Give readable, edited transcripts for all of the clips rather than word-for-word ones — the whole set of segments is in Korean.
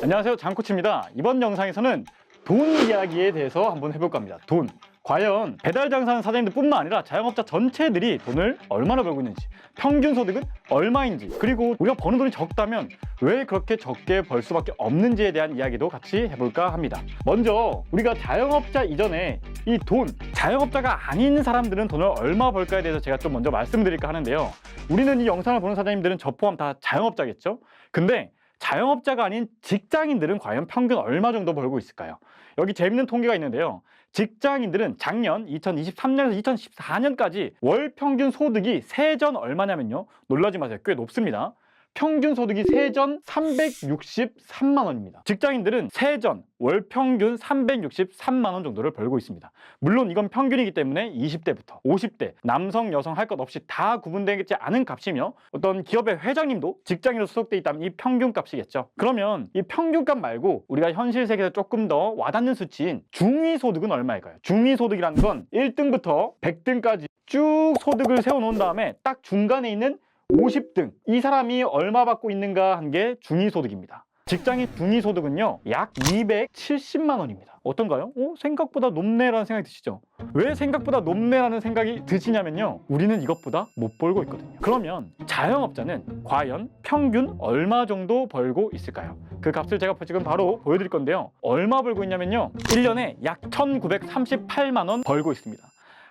안녕하세요, 장코치입니다. 이번 영상에서는 돈 이야기에 대해서 한번 해볼까 합니다. 돈. 과연 배달 장사하는 사장님들 뿐만 아니라 자영업자 전체들이 돈을 얼마나 벌고 있는지, 평균 소득은 얼마인지, 그리고 우리가 버는 돈이 적다면 왜 그렇게 적게 벌 수밖에 없는지에 대한 이야기도 같이 해볼까 합니다. 먼저 우리가 자영업자 이전에 이 돈, 자영업자가 아닌 사람들은 돈을 얼마 벌까에 대해서 제가 좀 먼저 말씀드릴까 하는데요. 우리는 이 영상을 보는 사장님들은 저 포함 다 자영업자겠죠? 근데 자영업자가 아닌 직장인들은 과연 평균 얼마 정도 벌고 있을까요? 여기 재밌는 통계가 있는데요. 직장인들은 작년 2023년에서 2014년까지 월 평균 소득이 세전 얼마냐면요. 놀라지 마세요. 꽤 높습니다. 평균 소득이 세전 363만 원입니다. 직장인들은 세전 월 평균 363만 원 정도를 벌고 있습니다. 물론 이건 평균이기 때문에 20대부터 50대 남성 여성 할 것 없이 다 구분되지 않은 값이며 어떤 기업의 회장님도 직장인으로 소속돼 있다면 이 평균 값이겠죠. 그러면 이 평균값 말고 우리가 현실 세계에서 조금 더 와닿는 수치인 중위소득은 얼마일까요? 중위소득이라는 건 1등부터 100등까지 쭉 소득을 세워놓은 다음에 딱 중간에 있는 50등, 이 사람이 얼마 받고 있는가 한 게 중위소득입니다. 직장인 중위소득은요 약 270만 원입니다. 어떤가요? 생각보다 높네라는 생각이 드시죠? 왜 생각보다 높네라는 생각이 드시냐면요, 우리는 이것보다 못 벌고 있거든요. 그러면 자영업자는 과연 평균 얼마 정도 벌고 있을까요? 그 값을 제가 지금 바로 보여드릴 건데요. 얼마 벌고 있냐면요, 1년에 약 1938만 원 벌고 있습니다.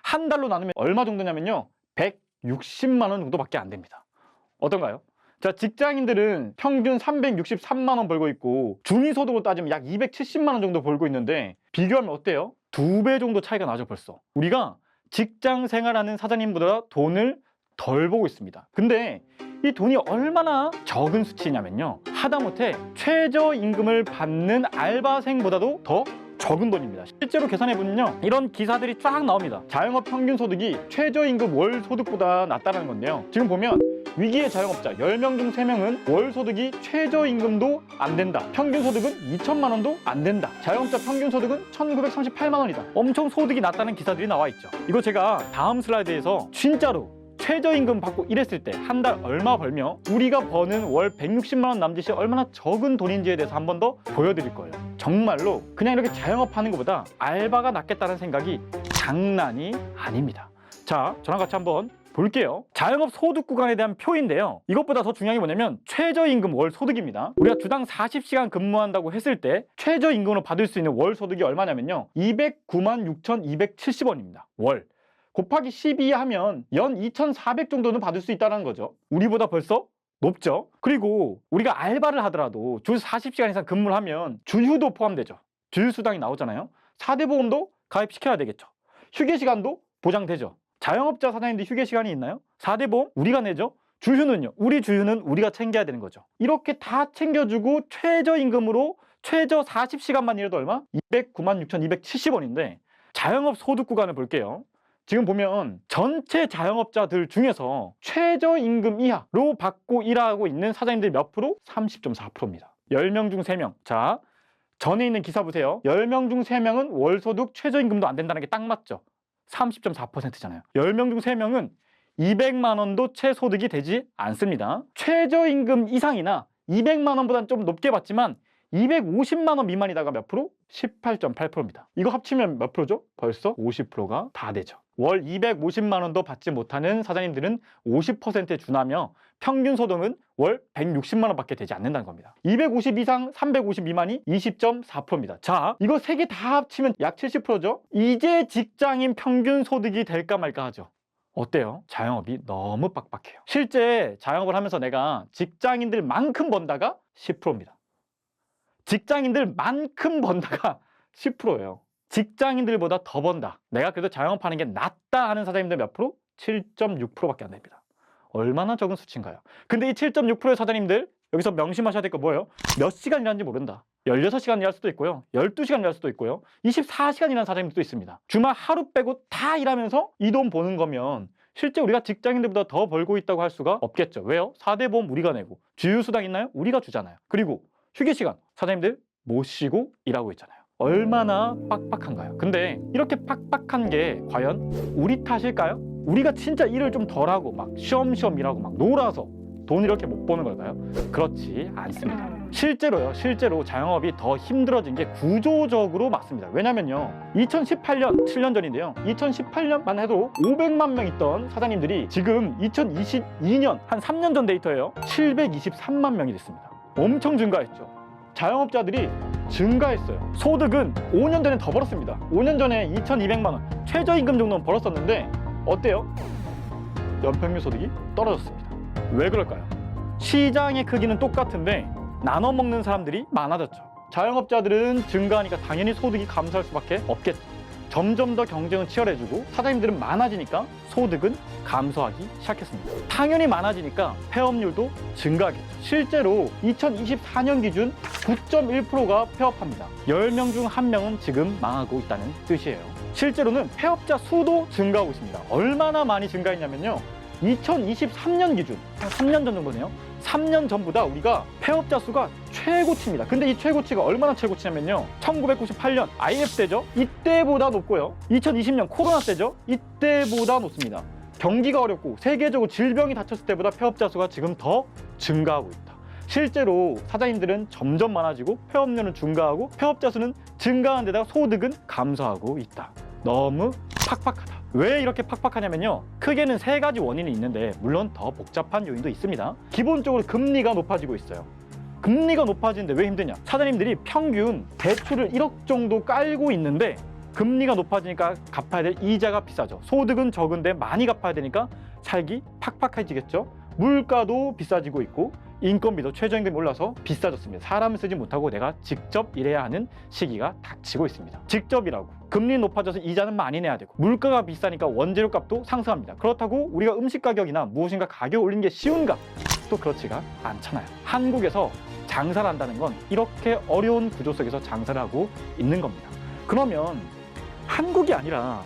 한 달로 나누면 얼마 정도냐면요, 160만 원 정도밖에 안 됩니다. 어떤가요? 자, 직장인들은 평균 363만 원 벌고 있고 중위소득으로 따지면 약 270만 원 정도 벌고 있는데 비교하면 어때요? 2배 정도 차이가 나죠. 벌써 우리가 직장 생활하는 사장님보다 돈을 덜 보고 있습니다. 근데 이 돈이 얼마나 적은 수치냐면요, 하다못해 최저임금을 받는 알바생보다도 더 적은 돈입니다. 실제로 계산해보면요, 이런 기사들이 쫙 나옵니다. 자영업 평균 소득이 최저임금 월 소득보다 낮다는 건데요. 지금 보면 위기의 자영업자 10명 중 3명은 월 소득이 최저임금도 안 된다. 평균 소득은 2천만 원도 안 된다. 자영업자 평균 소득은 1938만 원이다. 엄청 소득이 낮다는 기사들이 나와 있죠. 이거 제가 다음 슬라이드에서 진짜로 최저임금 받고 일했을 때 한 달 얼마 벌며 우리가 버는 월 160만 원 남짓이 얼마나 적은 돈인지에 대해서 한 번 더 보여드릴 거예요. 정말로 그냥 이렇게 자영업하는 것보다 알바가 낫겠다는 생각이 장난이 아닙니다. 자, 저랑 같이 한번 볼게요. 자영업 소득 구간에 대한 표인데요. 이것보다 더 중요한 게 뭐냐면 최저임금 월 소득입니다. 우리가 주당 40시간 근무한다고 했을 때 최저임금으로 받을 수 있는 월 소득이 얼마냐면요, 209만 6,270원입니다. 월. 곱하기 12 하면 연 2,400 정도는 받을 수 있다는 거죠. 우리보다 벌써 높죠. 그리고 우리가 알바를 하더라도 주 40시간 이상 근무를 하면 주휴도 포함되죠. 주휴수당이 나오잖아요. 4대 보험도 가입시켜야 되겠죠. 휴게시간도 보장되죠. 자영업자 사장님들 휴게시간이 있나요? 4대 보험 우리가 내죠. 주휴는요, 우리 주휴는 우리가 챙겨야 되는 거죠. 이렇게 다 챙겨주고 최저임금으로 최저 40시간만 일해도 얼마? 209만 6,270원인데 자영업 소득 구간을 볼게요. 지금 보면 전체 자영업자들 중에서 최저임금 이하로 받고 일하고 있는 사장님들 몇 프로? 30.4%입니다. 10명 중 3명. 자, 전에 있는 기사 보세요. 10명 중 3명은 월소득 최저임금도 안 된다는 게 딱 맞죠? 30.4%잖아요. 10명 중 3명은 200만 원도 최소득이 되지 않습니다. 최저임금 이상이나 200만 원보다는 좀 높게 받지만 250만 원 미만이다가 몇 프로? 18.8%입니다. 이거 합치면 몇 프로죠? 벌써 50%가 다 되죠. 월 250만 원도 받지 못하는 사장님들은 50%에 준하며 평균 소득은 월 160만 원밖에 되지 않는다는 겁니다. 250 이상 350 미만이 20.4%입니다. 자, 이거 세 개 다 합치면 약 70%죠? 이제 직장인 평균 소득이 될까 말까 하죠. 어때요? 자영업이 너무 빡빡해요. 실제 자영업을 하면서 내가 직장인들만큼 번다가 10%입니다. 직장인들만큼 번다가 10%예요. 직장인들보다 더 번다, 내가 그래도 자영업하는 게 낫다 하는 사장님들 몇 프로? 7.6%밖에 안 됩니다. 얼마나 적은 수치인가요? 근데 이 7.6%의 사장님들 여기서 명심하셔야 될 거 뭐예요? 몇 시간 일하는지 모른다. 16시간 일할 수도 있고요, 12시간 일할 수도 있고요, 24시간 일하는 사장님들도 있습니다. 주말 하루 빼고 다 일하면서 이 돈 버는 거면 실제 우리가 직장인들보다 더 벌고 있다고 할 수가 없겠죠. 왜요? 4대 보험 우리가 내고 주휴수당 있나요? 우리가 주잖아요. 그리고 휴게시간 사장님들 못 쉬고 일하고 있잖아요. 얼마나 빡빡한가요? 근데 이렇게 빡빡한 게 과연 우리 탓일까요? 우리가 진짜 일을 좀 덜하고 막 쉬엄쉬엄 일하고 막 놀아서 돈 이렇게 못 버는 걸까요? 그렇지 않습니다. 실제로 자영업이 더 힘들어진 게 구조적으로 맞습니다. 왜냐면요, 2018년 7년 전인데요, 2018년만 해도 500만 명 있던 사장님들이 지금 2022년 한 3년 전 데이터예요, 723만 명이 됐습니다. 엄청 증가했죠. 자영업자들이 증가했어요. 소득은 5년 전에 더 벌었습니다. 5년 전에 2,200만 원 최저임금 정도는 벌었었는데 어때요? 연평균 소득이 떨어졌습니다. 왜 그럴까요? 시장의 크기는 똑같은데 나눠 먹는 사람들이 많아졌죠. 자영업자들은 증가하니까 당연히 소득이 감소할 수밖에 없겠죠. 점점 더 경쟁은 치열해지고 사장님들은 많아지니까 소득은 감소하기 시작했습니다. 당연히 많아지니까 폐업률도 증가하겠죠. 실제로 2024년 기준 9.1%가 폐업합니다. 10명 중 1명은 지금 망하고 있다는 뜻이에요. 실제로는 폐업자 수도 증가하고 있습니다. 얼마나 많이 증가했냐면요, 2023년 기준, 한 3년 전 정도네요. 3년 전보다 우리가 폐업자 수가 최고치입니다. 근데 이 최고치가 얼마나 최고치냐면요, 1998년 IMF 때죠. 이때보다 높고요. 2020년 코로나 때죠. 이때보다 높습니다. 경기가 어렵고 세계적으로 질병이 닥쳤을 때보다 폐업자 수가 지금 더 증가하고 있다. 실제로 사장님들은 점점 많아지고 폐업률은 증가하고 폐업자 수는 증가하는 데다가 소득은 감소하고 있다. 너무 팍팍하다. 왜 이렇게 팍팍하냐면요, 크게는 3가지 원인이 있는데 물론 더 복잡한 요인도 있습니다. 기본적으로 금리가 높아지고 있어요. 금리가 높아지는데 왜 힘드냐? 사장님들이 평균 대출을 1억 정도 깔고 있는데 금리가 높아지니까 갚아야 될 이자가 비싸죠. 소득은 적은데 많이 갚아야 되니까 살기 팍팍해지겠죠. 물가도 비싸지고 있고 인건비도 최저임금이 올라서 비싸졌습니다. 사람을 쓰지 못하고 내가 직접 일해야 하는 시기가 닥치고 있습니다. 직접이라고 금리 높아져서 이자는 많이 내야 되고 물가가 비싸니까 원재료 값도 상승합니다. 그렇다고 우리가 음식 가격이나 무엇인가 가격 올리는 게 쉬운가? 또 그렇지가 않잖아요. 한국에서 장사를 한다는 건 이렇게 어려운 구조 속에서 장사를 하고 있는 겁니다. 그러면 한국이 아니라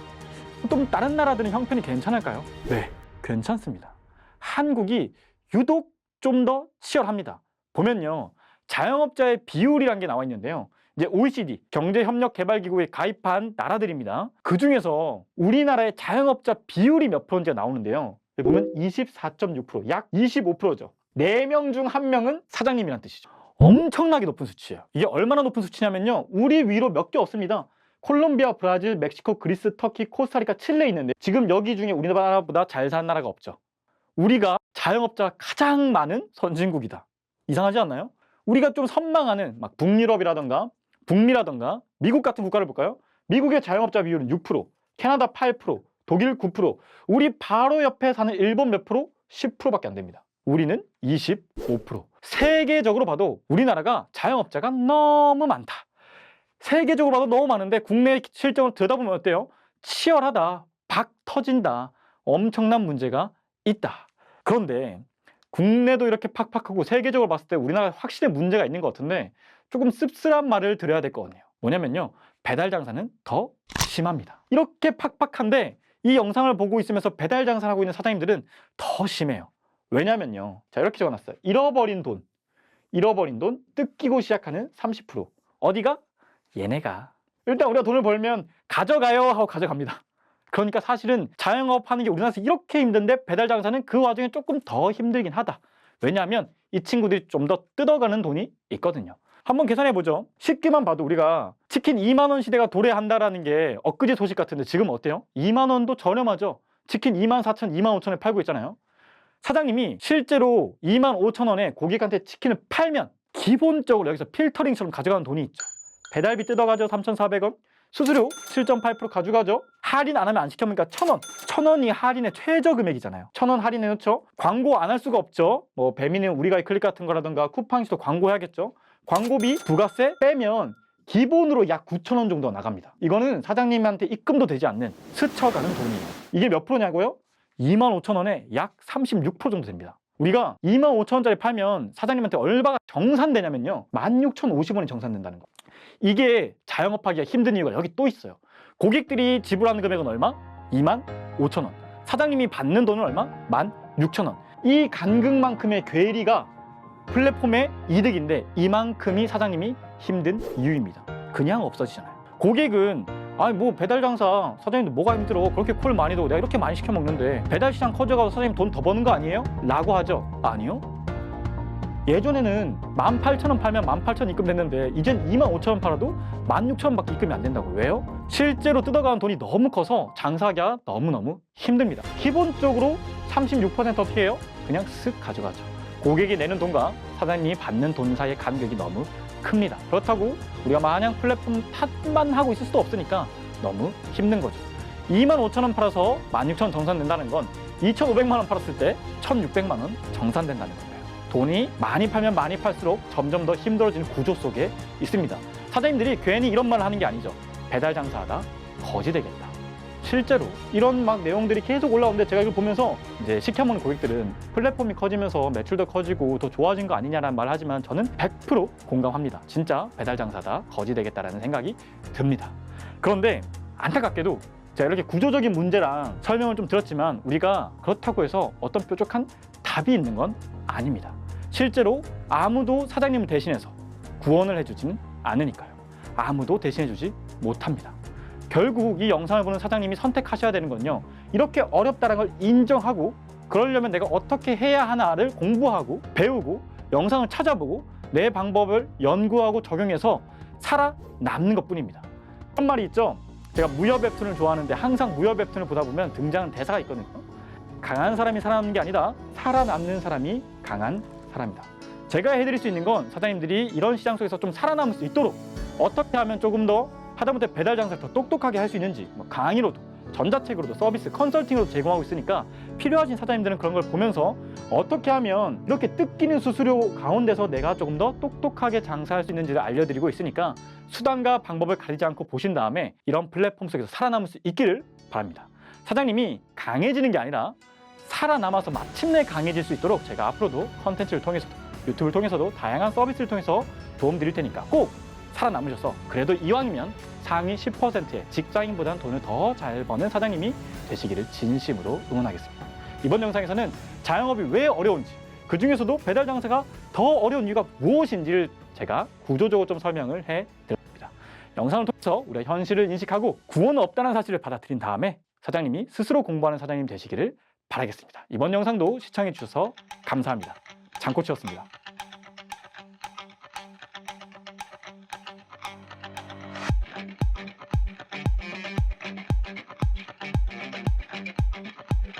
또 다른 나라들은 형편이 괜찮을까요? 네, 괜찮습니다. 한국이 유독 좀 더 치열합니다. 보면요, 자영업자의 비율이라는 게 나와 있는데요, 이제 OECD 경제협력개발기구에 가입한 나라들입니다. 그 중에서 우리나라의 자영업자 비율이 몇 프로인지가 나오는데요, 여기 보면 24.6%, 약 25%죠. 4명 중 1명은 사장님이란 뜻이죠. 엄청나게 높은 수치예요. 이게 얼마나 높은 수치냐면요, 우리 위로 몇 개 없습니다. 콜롬비아, 브라질, 멕시코, 그리스, 터키, 코스타리카, 칠레 있는데 지금 여기 중에 우리나라보다 잘 사는 나라가 없죠. 우리가 자영업자가 가장 많은 선진국이다. 이상하지 않나요? 우리가 좀 선망하는 막 북유럽이라던가 북미라던가 미국 같은 국가를 볼까요? 미국의 자영업자 비율은 6%, 캐나다 8%, 독일 9%, 우리 바로 옆에 사는 일본 몇 프로? 10%밖에 안 됩니다. 우리는 25%. 세계적으로 봐도 우리나라가 자영업자가 너무 많다. 세계적으로 봐도 너무 많은데 국내 실정을 들여다보면 어때요? 치열하다, 박 터진다, 엄청난 문제가 있다. 그런데 국내도 이렇게 팍팍하고 세계적으로 봤을 때 우리나라에 확실히 문제가 있는 것 같은데 조금 씁쓸한 말을 드려야 될 것 같네요. 뭐냐면요, 배달 장사는 더 심합니다. 이렇게 팍팍한데 이 영상을 보고 있으면서 배달 장사를 하고 있는 사장님들은 더 심해요. 왜냐면요, 자, 이렇게 적어놨어요. 잃어버린 돈 뜯기고 시작하는 30%. 어디가? 얘네가. 일단 우리가 돈을 벌면 가져가요 하고 가져갑니다. 그러니까 사실은 자영업 하는 게 우리나라에서 이렇게 힘든데 배달 장사는 그 와중에 조금 더 힘들긴 하다. 왜냐하면 이 친구들이 좀 더 뜯어가는 돈이 있거든요. 한번 계산해 보죠. 쉽게만 봐도 우리가 치킨 2만 원 시대가 도래한다라는 게 엊그제 소식 같은데 지금 어때요? 2만 원도 저렴하죠. 치킨 2만 4천, 2만 5천에 팔고 있잖아요. 사장님이 실제로 2만 5천 원에 고객한테 치킨을 팔면 기본적으로 여기서 필터링처럼 가져가는 돈이 있죠. 배달비 뜯어가죠. 3,400원. 수수료 7.8% 가져가죠. 할인 안 하면 안 시켜먹으니까 1,000원. 1,000원이 할인의 최저 금액이잖아요. 1,000원 할인해 놓죠. 광고 안 할 수가 없죠. 뭐 배민은 우리가 클릭 같은 거라든가 쿠팡에서도 광고해야겠죠. 광고비, 부가세 빼면 기본으로 약 9,000원 정도 나갑니다. 이거는 사장님한테 입금도 되지 않는 스쳐가는 돈이에요. 이게 몇 프로냐고요? 25,000원에 약 36% 정도 됩니다. 우리가 25,000원짜리 팔면 사장님한테 얼마가 정산되냐면요, 16,050원이 정산된다는 거. 이게 자영업하기가 힘든 이유가 여기 또 있어요. 고객들이 지불하는 금액은 얼마? 25,000원. 사장님이 받는 돈은 얼마? 16,000원. 이 간극만큼의 괴리가 플랫폼의 이득인데 이만큼이 사장님이 힘든 이유입니다. 그냥 없어지잖아요. 고객은 아니 뭐 배달 장사 사장님도 뭐가 힘들어, 그렇게 콜 많이 두고 내가 이렇게 많이 시켜 먹는데 배달 시장 커져가서 사장님 돈 더 버는 거 아니에요? 라고 하죠. 아니요. 예전에는 18,000원 팔면 18,000원 입금 됐는데 이젠 25,000원 팔아도 16,000원밖에 입금이 안 된다고. 왜요? 실제로 뜯어가는 돈이 너무 커서 장사하기가 너무너무 힘듭니다. 기본적으로 36% 어떻게 해요? 그냥 쓱 가져가죠. 고객이 내는 돈과 사장님이 받는 돈 사이의 간격이 너무 큽니다. 그렇다고 우리가 마냥 플랫폼 탓만 하고 있을 수도 없으니까 너무 힘든 거죠. 25,000원 팔아서 16,000원 정산된다는 건 2,500만 원 팔았을 때 1,600만 원 정산된다는 거예요. 돈이 많이 팔면 많이 팔수록 점점 더 힘들어지는 구조 속에 있습니다. 사장님들이 괜히 이런 말을 하는 게 아니죠. 배달 장사하다 거지 되겠다. 실제로 이런 막 내용들이 계속 올라오는데 제가 이걸 보면서 이제 시켜먹는 고객들은 플랫폼이 커지면서 매출도 커지고 더 좋아진 거 아니냐라는 말을 하지만 저는 100% 공감합니다. 진짜 배달 장사다 거지 되겠다라는 생각이 듭니다. 그런데 안타깝게도 제가 이렇게 구조적인 문제랑 설명을 좀 들었지만 우리가 그렇다고 해서 어떤 뾰족한 답이 있는 건 아닙니다. 실제로 아무도 사장님을 대신해서 구원을 해주지는 않으니까요. 아무도 대신해주지 못합니다. 결국 이 영상을 보는 사장님이 선택하셔야 되는 건요. 이렇게 어렵다는 걸 인정하고 그러려면 내가 어떻게 해야 하나를 공부하고 배우고 영상을 찾아보고 내 방법을 연구하고 적용해서 살아남는 것뿐입니다. 그런 말이 있죠. 제가 무협 웹툰을 좋아하는데 항상 무협 웹툰을 보다 보면 등장하는 대사가 있거든요. 강한 사람이 살아남는 게 아니라 살아남는 사람이 강한 사람이다. 제가 해드릴 수 있는 건 사장님들이 이런 시장 속에서 좀 살아남을 수 있도록 어떻게 하면 조금 더 하다못해 배달 장사를 더 똑똑하게 할 수 있는지 강의로도 전자책으로도 서비스 컨설팅으로도 제공하고 있으니까 필요하신 사장님들은 그런 걸 보면서 어떻게 하면 이렇게 뜯기는 수수료 가운데서 내가 조금 더 똑똑하게 장사할 수 있는지를 알려드리고 있으니까 수단과 방법을 가리지 않고 보신 다음에 이런 플랫폼 속에서 살아남을 수 있기를 바랍니다. 사장님이 강해지는 게 아니라 살아남아서 마침내 강해질 수 있도록 제가 앞으로도 컨텐츠를 통해서도 유튜브를 통해서도 다양한 서비스를 통해서 도움 드릴 테니까 꼭 살아남으셔서 그래도 이왕이면 상위 10%의 직장인보다는 돈을 더 잘 버는 사장님이 되시기를 진심으로 응원하겠습니다. 이번 영상에서는 자영업이 왜 어려운지 그 중에서도 배달 장사가 더 어려운 이유가 무엇인지를 제가 구조적으로 좀 설명을 해드립니다. 영상을 통해서 우리가 현실을 인식하고 구원은 없다는 사실을 받아들인 다음에 사장님이 스스로 공부하는 사장님 되시기를 바라겠습니다. 이번 영상도 시청해 주셔서 감사합니다. 장코치였습니다.